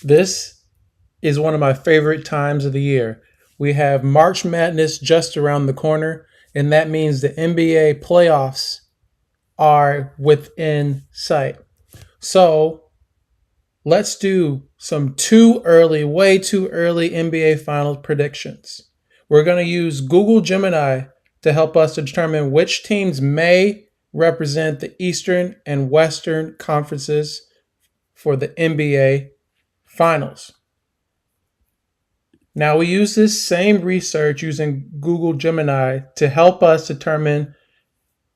This is one of my favorite times of the year. We have March Madness just around the corner, and that means the NBA playoffs are within sight. So let's do some way too early NBA Finals predictions. We're going to use Google Gemini to help us to determine which teams may represent the Eastern and Western conferences for the NBA Finals. Now, we use this same research using Google Gemini to help us determine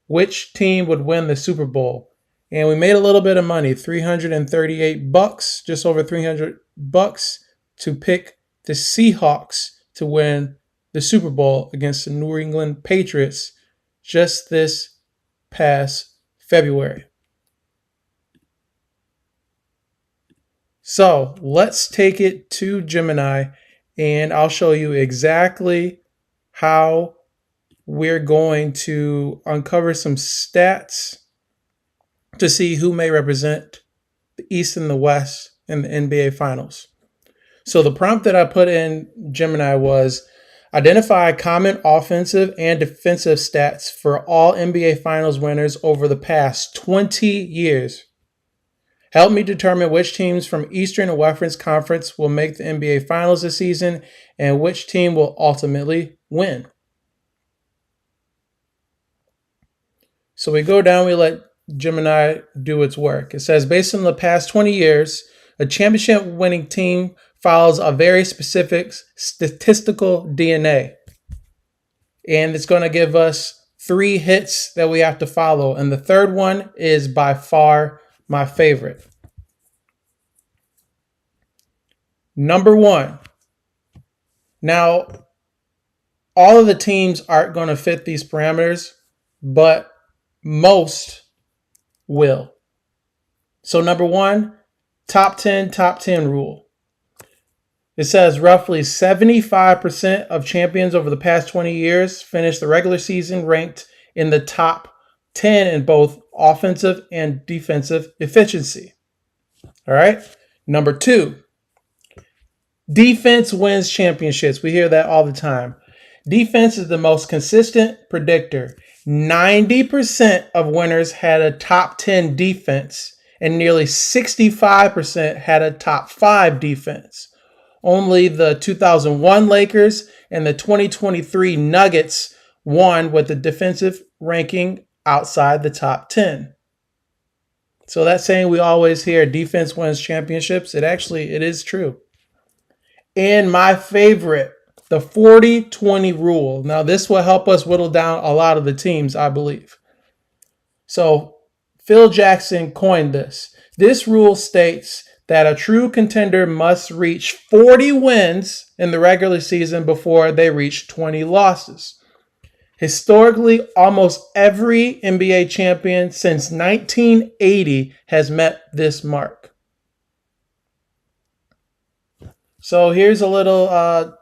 which team would win the Super Bowl. And we made a little bit of money, $338, just over $300 to pick the Seahawks to win the Super Bowl against the New England Patriots just this past February. So let's take it to Gemini and I'll show you exactly how we're going to uncover some stats to see who may represent the East and the West in the NBA Finals. So the prompt that I put in Gemini was identify common offensive and defensive stats for all NBA Finals winners over the past 20 years. Help me determine which teams from Eastern and Western Conference will make the NBA Finals this season and which team will ultimately win. So we go down, we let Gemini do its work. It says, based on the past 20 years, a championship winning team follows a very specific statistical DNA. And it's going to give us 3 hits that we have to follow. And the third one is by far my favorite. Number 1. Now, all of the teams aren't going to fit these parameters, but most will. So number 1, top 10 rule. It says roughly 75% of champions over the past 20 years finished the regular season ranked in the top 10 in both offensive and defensive efficiency. All right. Number 2, defense wins championships. We hear that all the time. Defense is the most consistent predictor. 90% of winners had a top 10 defense, and nearly 65% had a top 5 defense. Only the 2001 Lakers and the 2023 Nuggets won with the defensive ranking outside the top 10. So that saying we always hear, defense wins championships, it is true. And my favorite, the 40-20 rule. Now, this will help us whittle down a lot of the teams, I believe. So, Phil Jackson coined this. This rule states that a true contender must reach 40 wins in the regular season before they reach 20 losses. Historically, almost every NBA champion since 1980 has met this mark. So, here's a little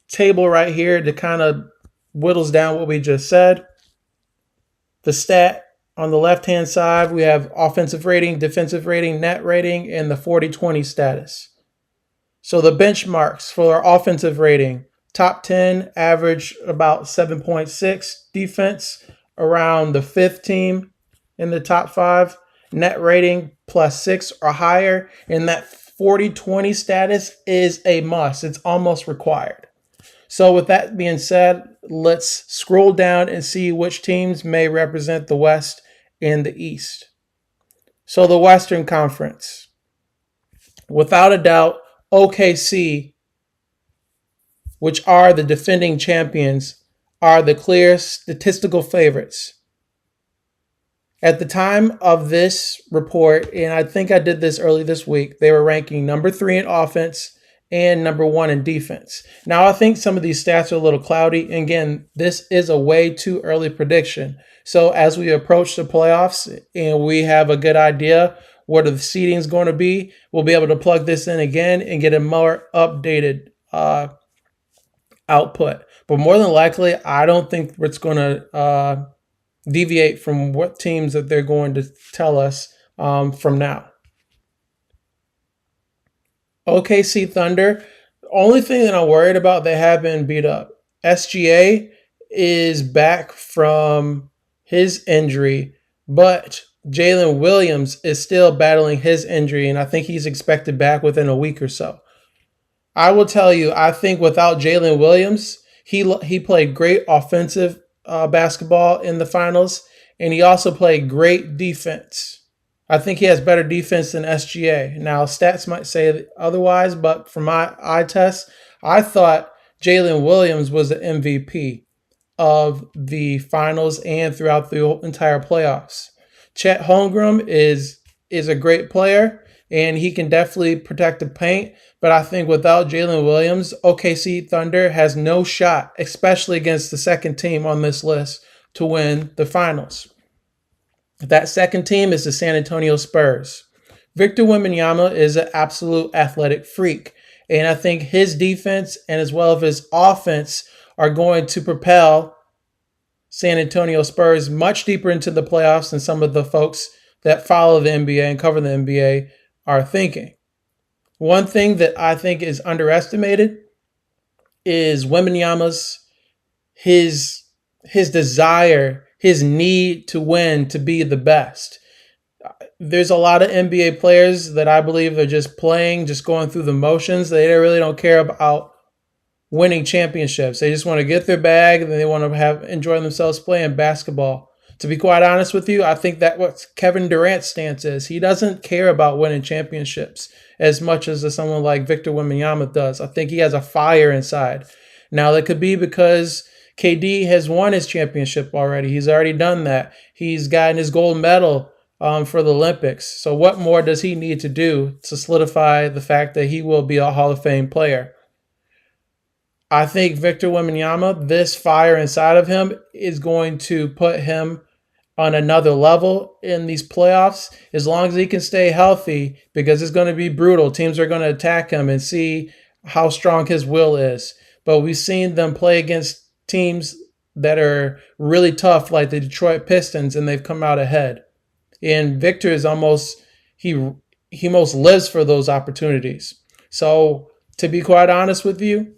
table right here that kind of whittles down what we just said. The stat on the left-hand side, we have offensive rating, defensive rating, net rating, and the 40-20 status. So the benchmarks for our offensive rating, top 10 average about 7.6 defense, around the 5th team in the top 5, net rating +6 or higher, and that 40-20 status is a must. It's almost required. So with that being said, let's scroll down and see which teams may represent the West and the East. So the Western Conference. Without a doubt, OKC, which are the defending champions, are the clear statistical favorites. At the time of this report, and I think I did this early this week, they were ranking number 3 in offense and number 1 in defense. Now, I think some of these stats are a little cloudy. And again, this is a way too early prediction. So as we approach the playoffs and we have a good idea what the seeding is going to be, we'll be able to plug this in again and get a more updated output. But more than likely, I don't think it's going to deviate from what teams that they're going to tell us from now. OKC Thunder. Only thing that I'm worried about, they have been beat up. SGA is back from his injury, but Jalen Williams is still battling his injury, and I think he's expected back within a week or so. I will tell you, I think without Jalen Williams, he played great offensive basketball in the finals, and he also played great defense. I think he has better defense than SGA. Now, stats might say otherwise, but from my eye test, I thought Jalen Williams was the MVP of the finals and throughout the entire playoffs. Chet Holmgren is a great player, and he can definitely protect the paint. But I think without Jalen Williams, OKC Thunder has no shot, especially against the second team on this list, to win the finals. That second team is the San Antonio Spurs. Victor Wembanyama is an absolute athletic freak. And I think his defense and as well as his offense are going to propel San Antonio Spurs much deeper into the playoffs than some of the folks that follow the NBA and cover the NBA are thinking. One thing that I think is underestimated is Wembanyama's his desire, his need to win, to be the best. There's a lot of NBA players that I believe are just playing, just going through the motions. They really don't care about winning championships. They just want to get their bag and they want to enjoy themselves playing basketball. To be quite honest with you, I think that what Kevin Durant's stance is. He doesn't care about winning championships as much as someone like Victor Wembanyama does. I think he has a fire inside. Now, that could be because KD has won his championship already. He's already done that. He's gotten his gold medal for the Olympics. So what more does he need to do to solidify the fact that he will be a Hall of Fame player? I think Victor Wembanyama, this fire inside of him is going to put him on another level in these playoffs as long as he can stay healthy, because it's going to be brutal. Teams are going to attack him and see how strong his will is. But we've seen them play against teams that are really tough, like the Detroit Pistons, and they've come out ahead. And Victor is almost, he most lives for those opportunities. So to be quite honest with you,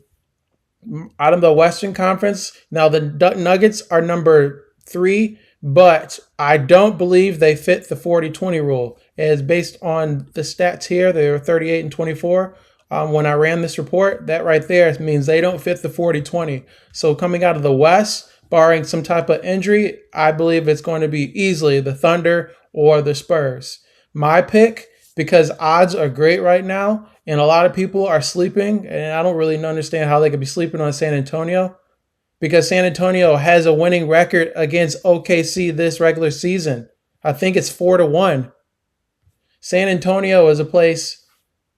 out of the Western Conference, now the Nuggets are number 3, but I don't believe they fit the 40-20 rule. As based on the stats here, they were 38-24. When I ran this report, that right there means they don't fit the 40-20. So coming out of the West, barring some type of injury, I believe it's going to be easily the Thunder or the Spurs. My pick, because odds are great right now, and a lot of people are sleeping, and I don't really understand how they could be sleeping on San Antonio, because San Antonio has a winning record against OKC this regular season. I think it's 4-1. San Antonio is a place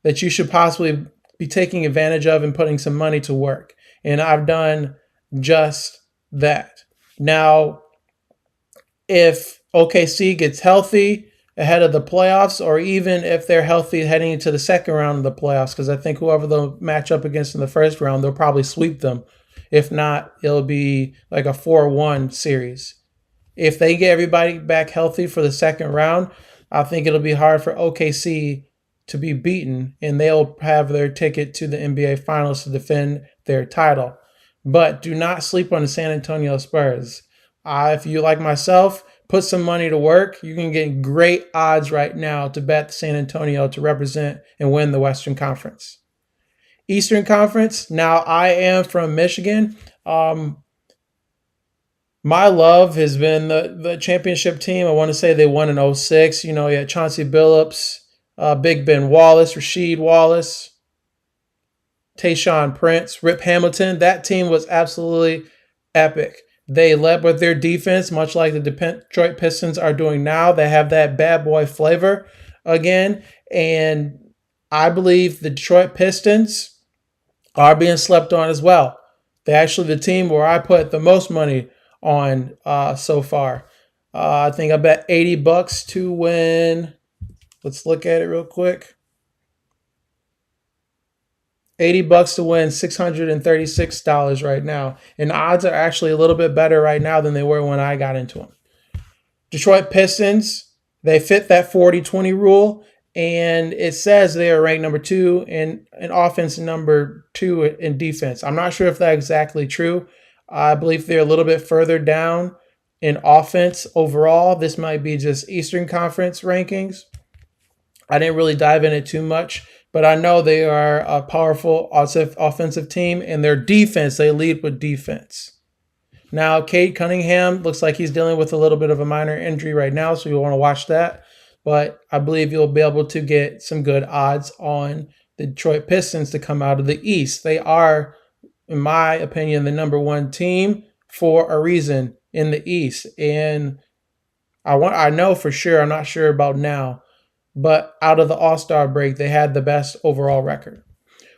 that you should possibly be taking advantage of and putting some money to work. And I've done just that. Now, if OKC gets healthy ahead of the playoffs, or even if they're healthy heading into the second round of the playoffs, because I think whoever they'll match up against in the first round, they'll probably sweep them. If not, it'll be like a 4-1 series. If they get everybody back healthy for the second round, I think it'll be hard for OKC to be beaten, and they'll have their ticket to the NBA Finals to defend their title. But do not sleep on the San Antonio Spurs. If you, like myself, put some money to work, you can get great odds right now to bet San Antonio to represent and win the Western Conference. Eastern Conference, now I am from Michigan. My love has been the championship team. I want to say they won in 2006. You had Chauncey Billups, Big Ben Wallace, Rasheed Wallace, Tayshaun Prince, Rip Hamilton. That team was absolutely epic. They led with their defense, much like the Detroit Pistons are doing now. They have that bad boy flavor again. And I believe the Detroit Pistons are being slept on as well. They're actually the team where I put the most money on so far. I think I bet $80 to win. Let's look at it real quick. $80 to win $636 right now. And the odds are actually a little bit better right now than they were when I got into them. Detroit Pistons, they fit that 40-20 rule. and it says they are ranked number 2 in offense and number 2 in defense. I'm not sure if that's exactly true. I believe they're a little bit further down in offense overall. This might be just Eastern Conference rankings. I didn't really dive in it too much, but I know they are a powerful offensive team, and their defense, they lead with defense. Now, Cade Cunningham looks like he's dealing with a little bit of a minor injury right now, so you'll want to watch that. But I believe you'll be able to get some good odds on the Detroit Pistons to come out of the East. They are, in my opinion, the number 1 team for a reason in the East. And I know for sure, I'm not sure about now, but out of the All-Star break, they had the best overall record.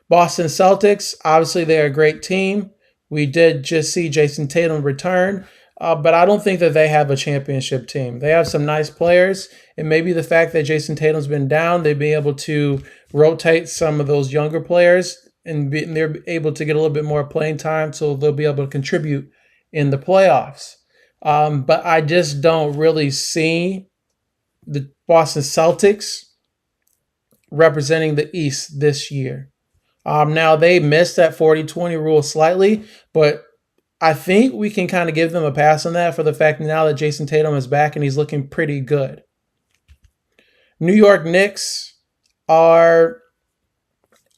Boston Celtics, obviously they're a great team. We did just see Jason Tatum return, but I don't think that they have a championship team. They have some nice players, and maybe the fact that Jason Tatum's been down, they've been able to rotate some of those younger players, and they're able to get a little bit more playing time, so they'll be able to contribute in the playoffs. But I just don't really see the Boston Celtics representing the East this year. Now, they missed that 40-20 rule slightly, but I think we can kind of give them a pass on that for the fact now that Jason Tatum is back and he's looking pretty good. New York Knicks are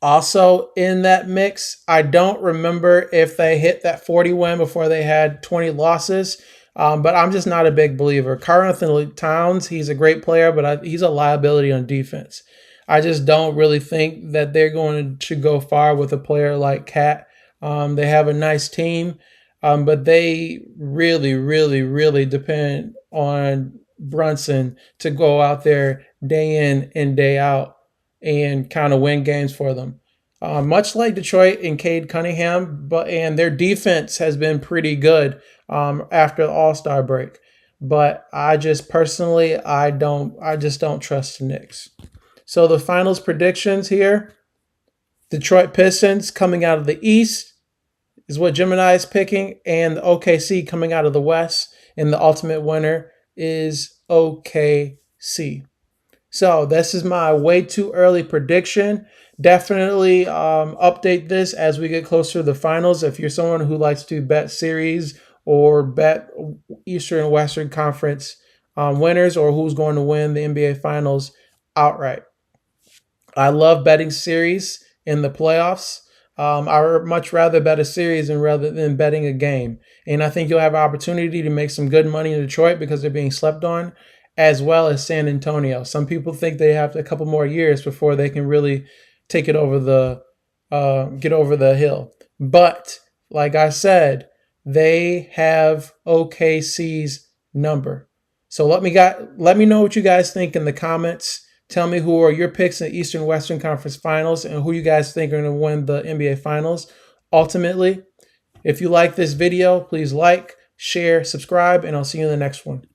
also in that mix. I don't remember if they hit that 40 win before they had 20 losses, but I'm just not a big believer. Karl-Anthony Towns, he's a great player, but he's a liability on defense. I just don't really think that they're going to go far with a player like Cat. They have a nice team, but they really, really, really depend on Brunson to go out there day in and day out and kind of win games for them. Much like Detroit and Cade Cunningham, and their defense has been pretty good after the All-Star break. But I just personally, I just don't trust the Knicks. So the finals predictions here, Detroit Pistons coming out of the East is what Gemini is picking, and the OKC coming out of the West, and the ultimate winner is OKC. So this is my way too early prediction. Definitely update this as we get closer to the finals. If you're someone who likes to bet series or bet Eastern and Western Conference winners, or who's going to win the NBA Finals outright. I love betting series in the playoffs. I would much rather bet a series rather than betting a game. And I think you'll have an opportunity to make some good money in Detroit because they're being slept on, as well as San Antonio. Some people think they have a couple more years before they can really take it over get over the hill. But like I said, they have OKC's number. So let me know what you guys think in the comments. Tell me who are your picks in the Eastern Western Conference Finals and who you guys think are going to win the NBA Finals. Ultimately, if you like this video, please like, share, subscribe, and I'll see you in the next one.